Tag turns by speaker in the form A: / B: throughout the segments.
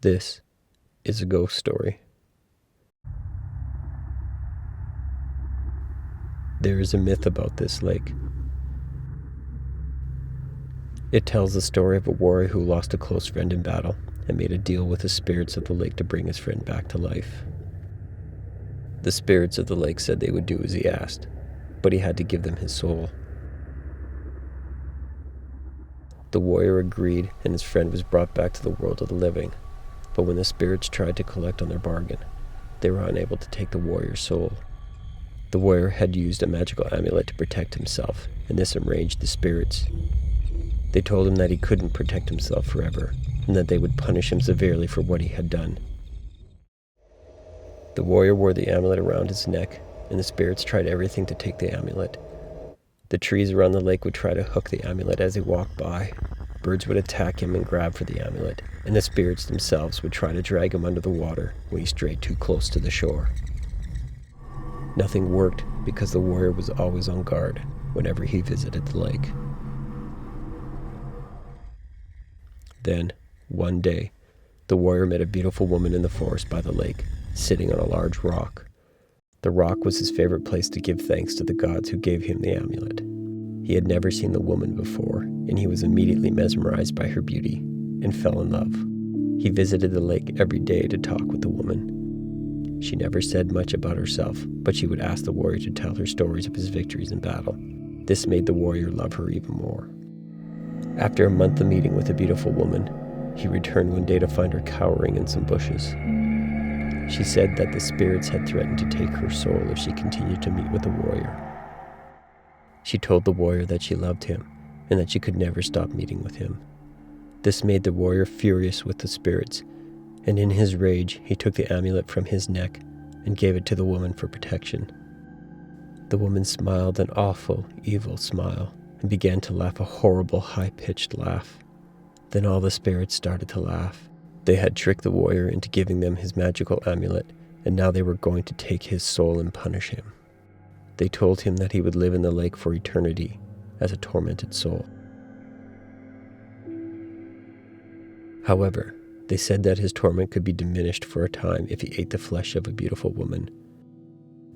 A: This is a ghost story. There is a myth about this lake. It tells the story of a warrior who lost a close friend in battle and made a deal with the spirits of the lake to bring his friend back to life. The spirits of the lake said they would do as he asked, but he had to give them his soul. The warrior agreed, and his friend was brought back to the world of the living. But when the spirits tried to collect on their bargain, they were unable to take the warrior's soul. The warrior had used a magical amulet to protect himself, and this enraged the spirits. They told him that he couldn't protect himself forever, and that they would punish him severely for what he had done. The warrior wore the amulet around his neck, and the spirits tried everything to take the amulet. The trees around the lake would try to hook the amulet as he walked by. Birds would attack him and grab for the amulet, and the spirits themselves would try to drag him under the water when he strayed too close to the shore. Nothing worked because the warrior was always on guard whenever he visited the lake. Then, one day, the warrior met a beautiful woman in the forest by the lake, sitting on a large rock. The rock was his favorite place to give thanks to the gods who gave him the amulet. He had never seen the woman before, and he was immediately mesmerized by her beauty and fell in love. He visited the lake every day to talk with the woman. She never said much about herself, but she would ask the warrior to tell her stories of his victories in battle. This made the warrior love her even more. After a month of meeting with the beautiful woman, he returned one day to find her cowering in some bushes. She said that the spirits had threatened to take her soul if she continued to meet with the warrior. She told the warrior that she loved him and that she could never stop meeting with him. This made the warrior furious with the spirits, and in his rage he took the amulet from his neck and gave it to the woman for protection. The woman smiled an awful, evil smile and began to laugh a horrible, high-pitched laugh. Then all the spirits started to laugh. They had tricked the warrior into giving them his magical amulet, and now they were going to take his soul and punish him. They told him that he would live in the lake for eternity as a tormented soul. However, they said that his torment could be diminished for a time if he ate the flesh of a beautiful woman.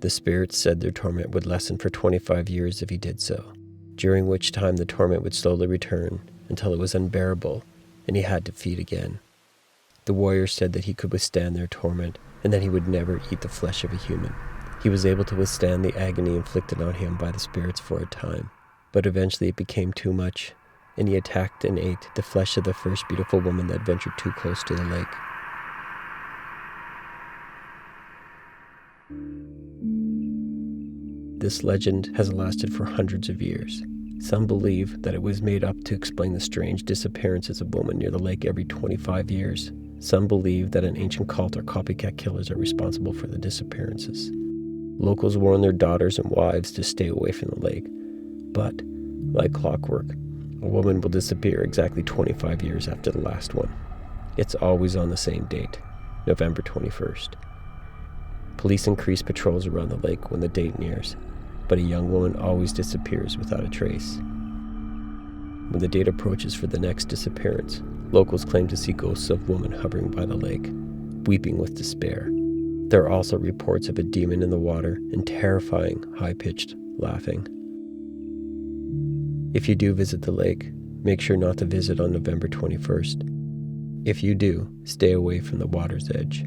A: The spirits said their torment would lessen for 25 years if he did so, during which time the torment would slowly return until it was unbearable and he had to feed again. The warrior said that he could withstand their torment and that he would never eat the flesh of a human. He was able to withstand the agony inflicted on him by the spirits for a time, but eventually it became too much, and he attacked and ate the flesh of the first beautiful woman that ventured too close to the lake. This legend has lasted for hundreds of years. Some believe that it was made up to explain the strange disappearances of women near the lake every 25 years. Some believe that an ancient cult or copycat killers are responsible for the disappearances. Locals warn their daughters and wives to stay away from the lake, but, like clockwork, a woman will disappear exactly 25 years after the last one. It's always on the same date, November 21st. Police increase patrols around the lake when the date nears, but a young woman always disappears without a trace. When the date approaches for the next disappearance, locals claim to see ghosts of women hovering by the lake, weeping with despair. There are also reports of a demon in the water and terrifying, high-pitched laughing. If you do visit the lake, make sure not to visit on November 21st. If you do, stay away from the water's edge.